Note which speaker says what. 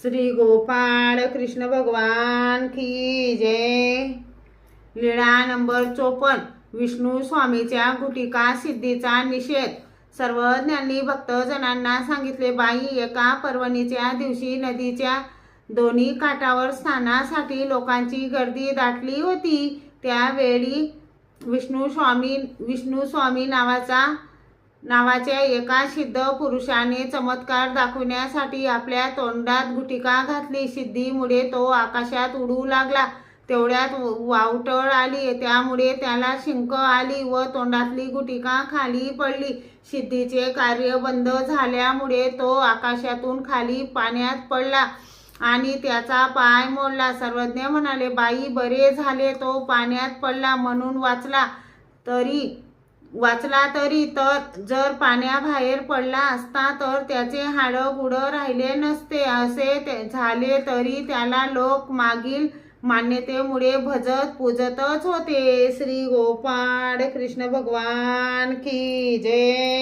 Speaker 1: श्री गोपाळ कृष्ण भगवान की जय। लीळा नंबर 54। विष्णू स्वामीच्या गुटिका सिद्धीचा निषेध। सर्व ज्ञानी भक्तजनांना सांगितले, बाई, एका पर्वणीच्या दिवशी नदीच्या दोन्ही काठावर स्नानासाठी लोकांची गर्दी दाटली होती। त्यावेळी विष्णू स्वामी नावाच्या एका सिद्ध पुरुषाने चमत्कार दाखवण्यासाठी आपल्या तोंडात गुटिका घातली। सिद्धीमुळे तो आकाशात उडू लागला। तेवढ्यात वावटळ आली, त्यामुळे त्याला शिंक आली व तोंडातली गुटिका खाली पडली। सिद्धीचे कार्य बंद झाल्यामुळे तो आकाशातून खाली पाण्यात पडला आणि त्याचा पाय मोडला। सर्वज्ञ म्हणाले, बाई, बरे झाले तो पाण्यात पडला म्हणून वाचला तरी तर जर पाण्याबाहेर पडला असता तर त्याचे हाडं गुडं राहिले नसते। असे झाले तरी त्याला लोक मागील मान्यतेमुळे भजत पूजतच होते। श्री गोपाळ कृष्ण भगवान की जय।